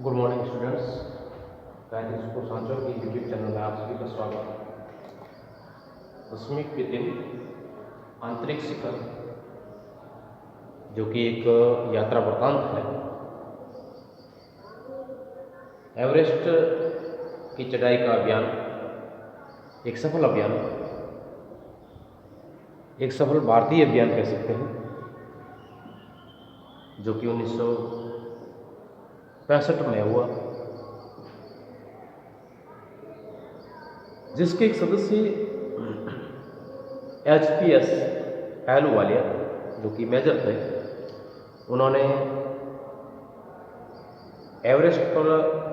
Good morning students. Gayatri school Sanchore के YouTube channel में आप सभी का स्वागत है। दसवीं के दिन आंतरिक शिखर जो कि एक यात्रा वृत्तांत है, एवरेस्ट की चढ़ाई का अभियान, एक सफल अभियान, एक सफल भारतीय अभियान कह सकते हैं, जो कि 1965 में हुआ, जिसके एक सदस्य HPS अहलूवालिया जो कि मेजर थे, उन्होंने एवरेस्ट पर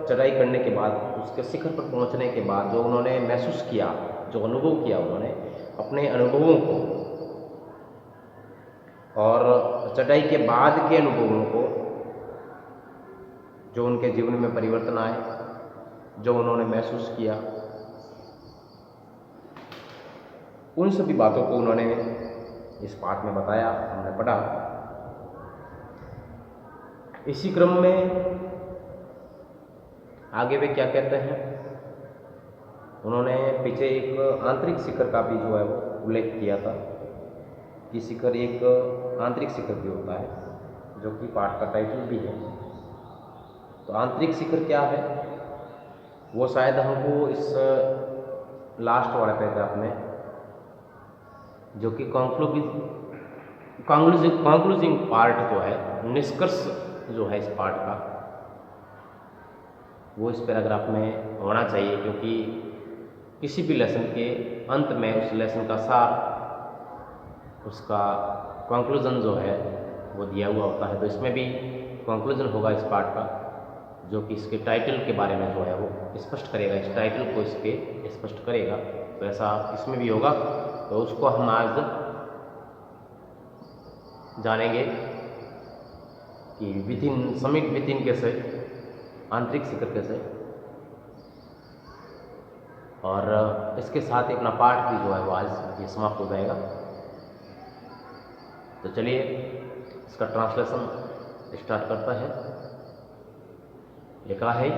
चढ़ाई करने के बाद, उसके शिखर पर पहुंचने के बाद जो उन्होंने महसूस किया, जो अनुभव किया, उन्होंने अपने अनुभवों को और चढ़ाई के बाद के अनुभवों को, जो उनके जीवन में परिवर्तन आए, जो उन्होंने महसूस किया, उन सभी बातों को उन्होंने इस पाठ में बताया, हमने पढ़ा। इसी क्रम में आगे वे क्या कहते हैं, उन्होंने पीछे एक आंतरिक शिखर का भी जो है वो उल्लेख किया था कि शिखर एक आंतरिक शिखर भी होता है, जो कि पाठ का टाइटल भी है। तो आंतरिक शिखर क्या है, वो शायद हमको इस लास्ट वाले पैराग्राफ में, जो कि कंक्लूजिंग पार्ट जो है, निष्कर्ष जो है इस पाठ का, वो इस पैराग्राफ में होना चाहिए, क्योंकि किसी भी लेसन के अंत में उस लेसन का सार, उसका कंक्लूजन जो है वो दिया हुआ होता है। तो इसमें भी कंक्लूजन होगा इस पाठ का, जो कि इसके टाइटल के बारे में जो है वो स्पष्ट करेगा, इस टाइटल को इसके स्पष्ट करेगा। तो ऐसा इसमें भी होगा, तो उसको हम आज जानेंगे कि समिट विथिन कैसे, आंतरिक शिखर कैसे, और इसके साथ ही अपना पाठ भी जो है वो आज ये समाप्त हो जाएगा। तो चलिए इसका ट्रांसलेशन स्टार्ट करता है। लिखा है,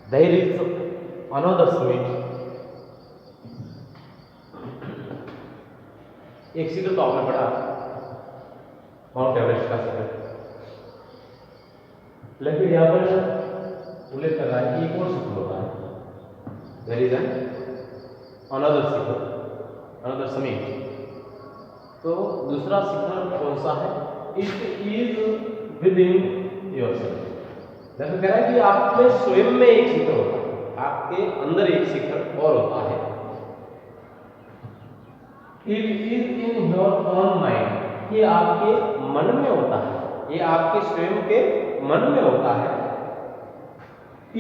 देयर इज अनदर समिट। एक शिखर तो आपने पढ़ा, माउंट एवरेस्ट का शिखर, लेकिन यहाँ पर उल्लेख कर रहा है कि एक और शिखर होता है, देयर इज अनदर शिखर, अनदर समिट। तो दूसरा शिखर कौन सा है? It is within yourself. जैसे कह रहा है कि आपके स्वयं में एक शिखर होता है, आपके अंदर एक शिखर और होता है। It is in your own mind, ये आपके मन में होता है, ये आपके स्वयं के मन में होता है।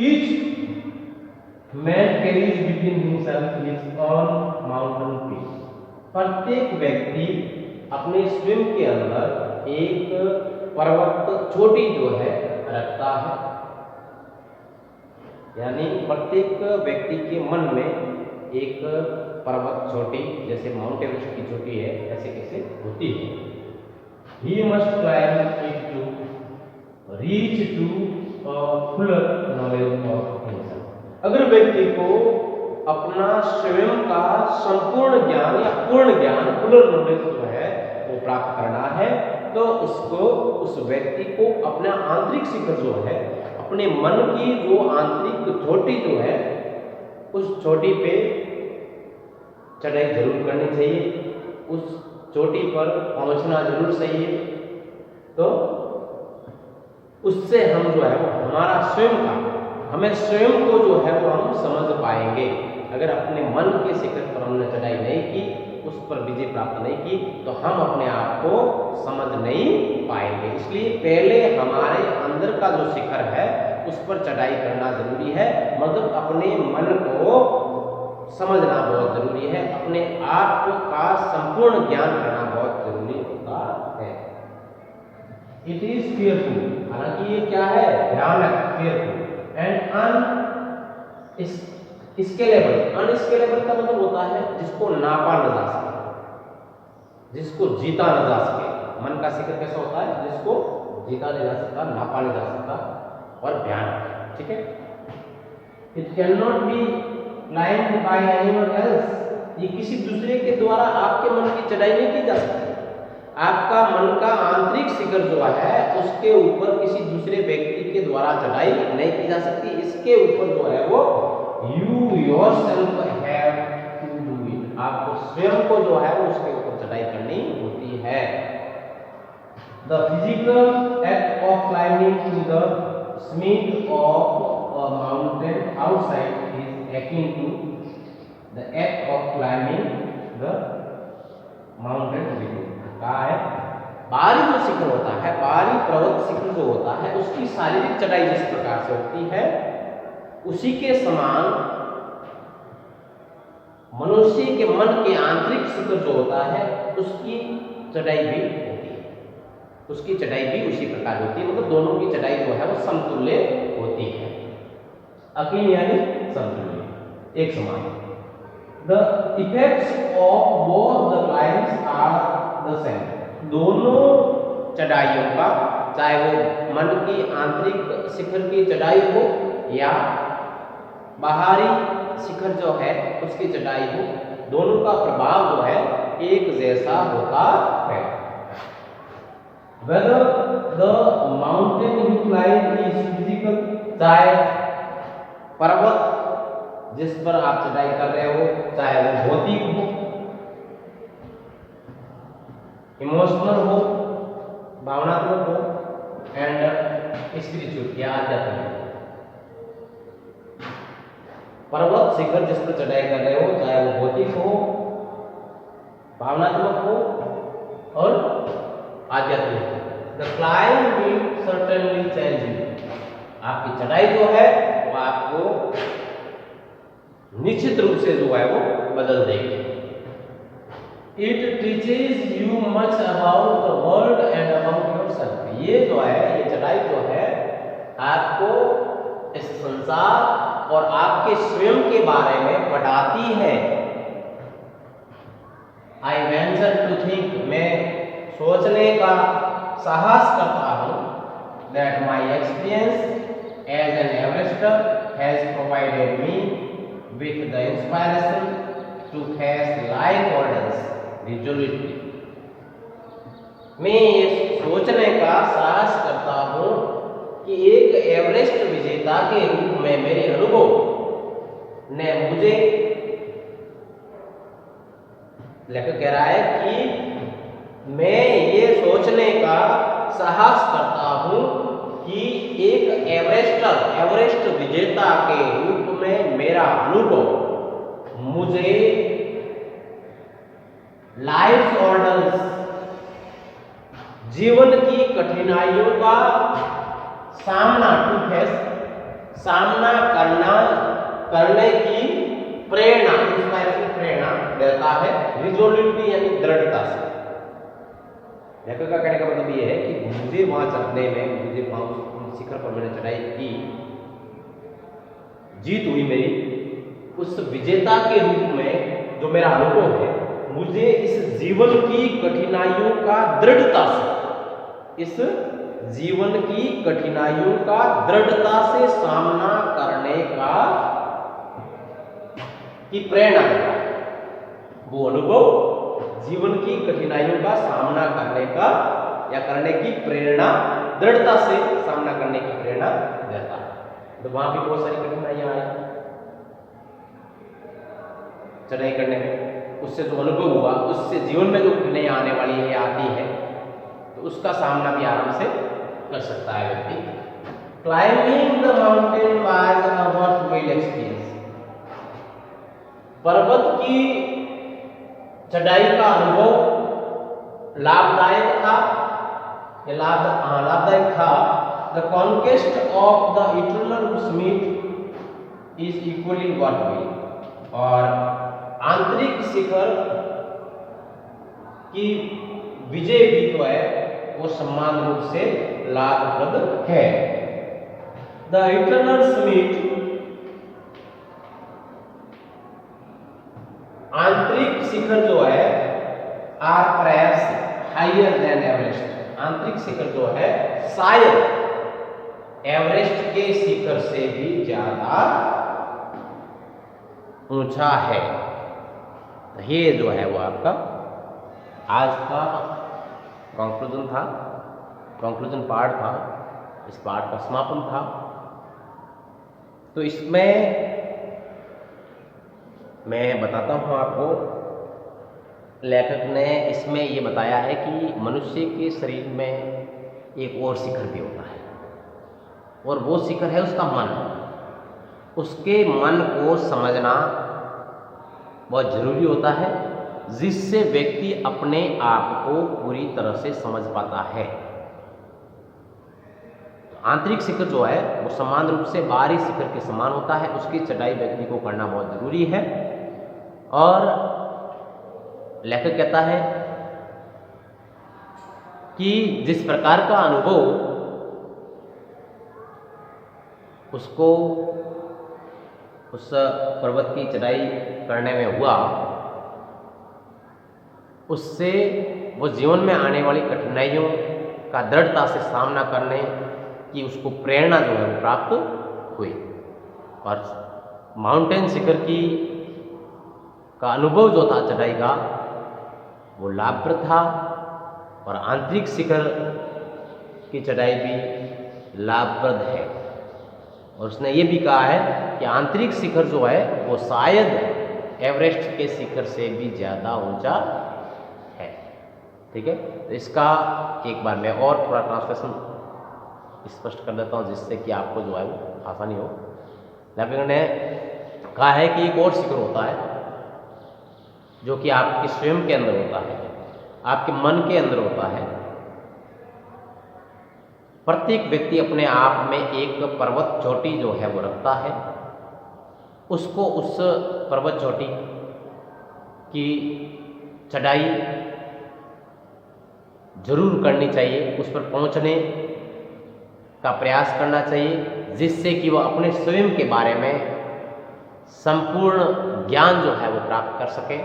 Each man carries within himself his own mountain peak. प्रत्येक व्यक्ति अपने स्वयं के अंदर एक पर्वत चोटी जो है रखता है, यानी प्रत्येक व्यक्ति के मन में एक पर्वत चोटी, जैसे माउंट एवरेस्ट की चोटी है, ऐसे कैसे होती है। He must climb it to reach to a fuller knowledge of himself। अगर व्यक्ति को अपना स्वयं का संपूर्ण ज्ञान या पूर्ण ज्ञान, फुलर नॉलेज जो है वो प्राप्त करना है, तो उसको, उस व्यक्ति को अपना आंतरिक शिखर जो है, अपने मन की जो आंतरिक चोटी जो है, उस चोटी पे चढ़ाई जरूर करनी चाहिए, उस चोटी पर पहुंचना जरूर चाहिए। तो उससे हम जो है वो हमारा स्वयं का, हमें स्वयं को जो है वो हम समझ पाएंगे। अगर अपने मन के शिखर पर हमने चढ़ाई नहीं की, उस पर विजय प्राप्त नहीं की, तो हम अपने आप को समझ नहीं पाएंगे। इसलिए पहले हमारे अंदर का जो शिखर है उस पर चढ़ाई करना जरूरी है, मतलब अपने मन को समझना बहुत जरूरी है, अपने आप का संपूर्ण ज्ञान करना बहुत जरूरी होता है। इट इज फियरफुल, हालांकि ये क्या है, भयानक, फियरफुल एंड अनस्केलेबल। अनस्केलेबल का मतलब होता है जिसको नापा न जा सके, जिसको जीता न जा सके, मन का शिखर कैसा होता है? जिसको जीता नहीं जा सकता, नापा नहीं जा सकता और भयानक, ठीक है। It can not be climbed bye anyone else, ये किसी दूसरे के द्वारा आपके मन की चढ़ाई नहीं की जा सकती। आपका मन का आंतरिक शिखर जो है उसके ऊपर किसी दूसरे व्यक्ति के द्वारा चढ़ाई नहीं की जा सकती। इसके ऊपर जो है वो you yourself have to do it, आपको स्वयं को जो है उसके ऊपर चढ़ाई करनी होती है। The physical act of climbing to the summit of a mountain outside is akin to the act of climbing the mountain within। कहा है बाहरी जो शिखर होता है, बाहरी पर्वत शिखर जो होता है, उसकी शारीरिक चढ़ाई जिस प्रकार से होती है उसी के समान मनुष्य के मन के आंतरिक शिखर जो होता है उसकी चढ़ाई भी होती है, उसकी चढ़ाई भी उसी प्रकार होती है। मतलब दोनों की चढ़ाई जो है वो समतुल्य होती है। अकीन यानी समतुल्य, एक समान। The effects of both the climbs are the same। दोनों चढ़ाइयों का, चाहे वो मन की आंतरिक शिखर की चढ़ाई हो या बाहरी शिखर जो है उसकी चढ़ाई हो, दोनों का प्रभाव जो है एक जैसा होता है। Whether the mountain you climb is physical, चाहे पर्वत जिस पर आप चढ़ाई कर रहे हो चाहे वो भौतिक हो, इमोशनल हो, भावनात्मक हो, एंड स्पिरिचुअल या आध्यात्मिक। पर्वत शिखर जिस पर चढ़ाई कर रहे हो चाहे वो भौतिक हो, भावनात्मक हो और आध्यात्मिक हो, the climb will certainly change you. आपकी चढ़ाई जो है वो आपको निश्चित रूप से जो है वो बदल देगी। It teaches you much about the world and about yourself. ये जो है, ये चढ़ाई जो है आपको इस संसार और आपके स्वयं के बारे में बताती है। आई वेंचर टू थिंक, मैं सोचने का साहस करता हूं, that my experience as an Everester has provided me with the inspiration to face life orders resolutely। मैं ये सोचने का साहस करता हूँ कि एक एवरेस्ट विजेता के रूप में मेरे अनुभव ने मुझे, लेखक कह रहा है कि मैं ये सोचने का साहस करता हूँ कि एक एवरेस्ट विजेता के रूप में मेरा अनुभव मुझे लाइफ ऑर्डर्स, जीवन की कठिनाइयों का सामना करने की प्रेरणा, इंस्पायरेशन प्रेरणा देता है। रिजोल्यूटली यानी दृढ़ता से। लेखक का कहने का मतलब ये है कि मुझे वहां चढ़ने में, मुझे वहां शिखर पर मैंने चढ़ाई की, जीत हुई मेरी, उस विजेता के रूप में जो मेरा अनुभव है, मुझे इस जीवन की कठिनाइयों का दृढ़ता से, इस जीवन की कठिनाइयों का दृढ़ता से सामना करने का की प्रेरणा देता है। वो अनुभव जीवन की कठिनाइयों का सामना करने का या करने की प्रेरणा, दृढ़ता से सामना करने की प्रेरणा देता है। तो वहां भी बहुत सारी कठिनाइयां आई चढ़ाई करने में, उससे जो अनुभव हुआ, उससे जीवन में जो कठिनाइयां आने वाली है, आती है, तो उसका सामना भी आराम से कर सकता है व्यक्ति। Climbing the mountain was a worthwhile experience. पर्वत की चढ़ाई का अनुभव लाभदायक था, लाभदायक था। The conquest of the eternal summit is equally worthwhile. और आंतरिक शिखर की विजय भी जो है वो समान रूप से लाभप्रद है। द इटर्नल समिट, आंतरिक शिखर जो है, are perhaps higher than Everest, आंतरिक शिखर जो है शायद एवरेस्ट के शिखर से भी ज्यादा ऊंचा है। तो ये जो है वो आपका आज का कंक्लूजन था, कंक्लूजन पार्ट था, इस पार्ट का समापन था। तो इसमें मैं बताता हूँ आपको, लेखक ने इसमें ये बताया है कि मनुष्य के शरीर में एक और शिखर भी होता है, और वो शिखर है उसका मन। उसके मन को समझना बहुत जरूरी होता है, जिससे व्यक्ति अपने आप को पूरी तरह से समझ पाता है। तो आंतरिक शिखर जो है वो समान रूप से बाहरी शिखर के समान होता है, उसकी चढ़ाई व्यक्ति को करना बहुत जरूरी है। और लेखक कहता है कि जिस प्रकार का अनुभव उसको उस पर्वत की चढ़ाई करने में हुआ, उससे वो जीवन में आने वाली कठिनाइयों का दृढ़ता से सामना करने की उसको प्रेरणा जो है वो प्राप्त हुई। और माउंटेन शिखर की का अनुभव जो था चढ़ाई का वो लाभप्रद था, और आंतरिक शिखर की चढ़ाई भी लाभप्रद है। और उसने ये भी कहा है कि आंतरिक शिखर जो है वो शायद एवरेस्ट के शिखर से भी ज़्यादा ऊंचा है। ठीक है, तो इसका एक बार मैं और थोड़ा ट्रांसलेशन स्पष्ट कर देता हूँ, जिससे कि आपको जो है वो आसानी हो। लेखक ने कहा है कि एक और शिखर होता है जो कि आपके स्वयं के अंदर होता है, आपके मन के अंदर होता है। प्रत्येक व्यक्ति अपने आप में एक पर्वत चोटी जो है वो रखता है, उसको उस पर्वत चोटी की चढ़ाई जरूर करनी चाहिए, उस पर पहुंचने का प्रयास करना चाहिए, जिससे कि वह अपने स्वयं के बारे में संपूर्ण ज्ञान जो है वो प्राप्त कर सके।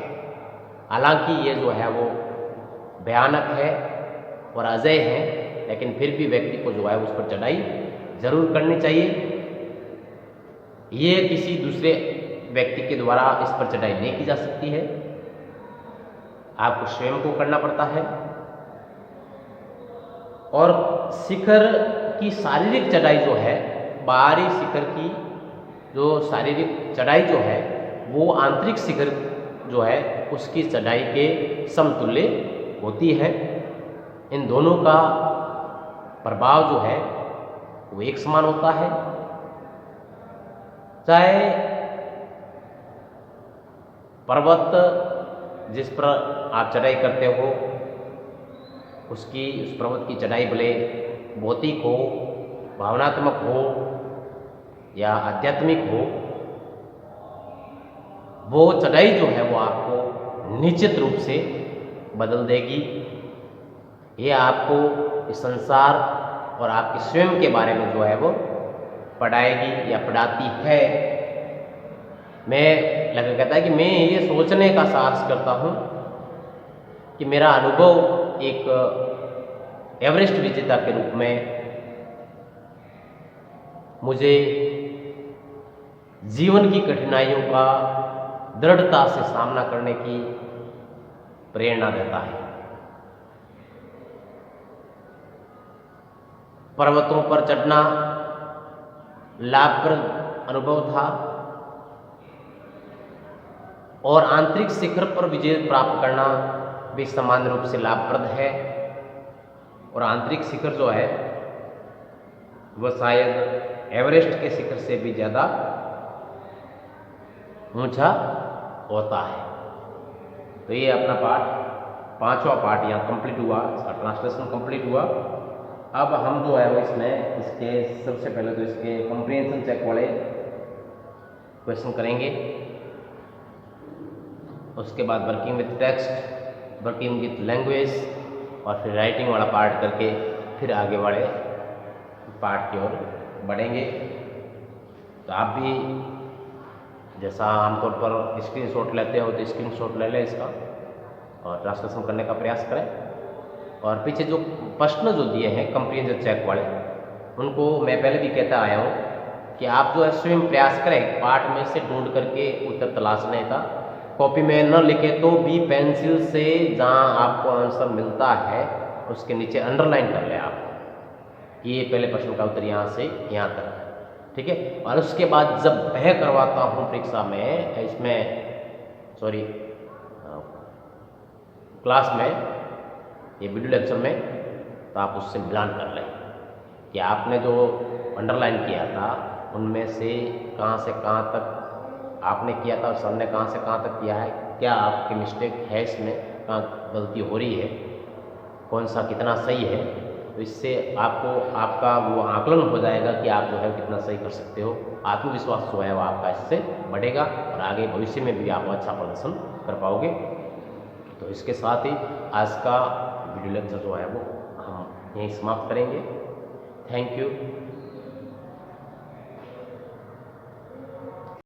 हालांकि ये जो है वो भयानक है और अजय है, लेकिन फिर भी व्यक्ति को जो है उस पर चढ़ाई जरूर करनी चाहिए। ये किसी दूसरे व्यक्ति के द्वारा इस पर चढ़ाई नहीं की जा सकती है, आपको स्वयं को करना पड़ता है। और शिखर की शारीरिक चढ़ाई जो है, बाहरी शिखर की जो शारीरिक चढ़ाई जो है वो आंतरिक शिखर जो है उसकी चढ़ाई के समतुल्य होती है। इन दोनों का प्रभाव जो है वो एक समान होता है। चाहे पर्वत जिस पर आप चढ़ाई करते हो उस पर्वत की चढ़ाई भले भौतिक हो, भावनात्मक हो या आध्यात्मिक हो, वो चढ़ाई जो है वो आपको निश्चित रूप से बदल देगी। ये आपको इस संसार और आपके स्वयं के बारे में जो है वो पढ़ाएगी या पढ़ाती है। लेखक कहता है कि मैं ये सोचने का साहस करता हूँ कि मेरा अनुभव एक एवरेस्ट विजेता के रूप में मुझे जीवन की कठिनाइयों का दृढ़ता से सामना करने की प्रेरणा देता है। पर्वतों पर चढ़ना लाभप्रद अनुभव था और आंतरिक शिखर पर विजय प्राप्त करना भी समान रूप से लाभप्रद है। और आंतरिक शिखर जो है वह शायद एवरेस्ट के शिखर से भी ज़्यादा ऊंचा होता है। तो ये अपना पांचवा पार्ट यहाँ कंप्लीट हुआ, इसका ट्रांसलेशन कंप्लीट हुआ। अब हम जो है वो इसमें इसके सबसे पहले तो इसके कॉम्प्रिहेंशन चेक वाले क्वेश्चन करेंगे, उसके बाद working with text, working with language और फिर राइटिंग वाला पार्ट करके फिर आगे वाले पार्ट की ओर बढ़ेंगे। तो आप भी जैसा आमतौर पर स्क्रीनशॉट लेते हो तो स्क्रीनशॉट ले लें इसका और ट्रांसलेशन करने का प्रयास करें। और पीछे जो प्रश्न जो दिए हैं कंप्रीहेंसिव चेक वाले, उनको मैं पहले भी कहता आया हूँ कि आप जो है स्वयं प्रयास करें पाठ में से ढूंढ करके उत्तर तलाशने का। कॉपी में न लिखे तो भी पेंसिल से जहाँ आपको आंसर मिलता है उसके नीचे अंडरलाइन कर ले आप कि ये पहले प्रश्न का उत्तर यहाँ से यहाँ तक, ठीक है। और उसके बाद जब वह करवाता हूँ परीक्षा में, इसमें सॉरी क्लास में, ये वीडियो लेक्चर में, तो आप उससे मिलान कर लें कि आपने जो अंडरलाइन किया था उनमें से कहाँ तक आपने किया था और सर ने कहाँ से कहाँ तक किया है, क्या आपकी मिस्टेक है, इसमें कहाँ गलती हो रही है, कौन सा कितना सही है। तो इससे आपको आपका वो आकलन हो जाएगा कि आप जो है कितना सही कर सकते हो। आत्मविश्वास जो है वो आपका इससे बढ़ेगा और आगे भविष्य में भी आप अच्छा प्रदर्शन कर पाओगे। तो इसके साथ ही आज का वीडियो लेक्चर जो है वो हम यहीं समाप्त करेंगे। Thank you.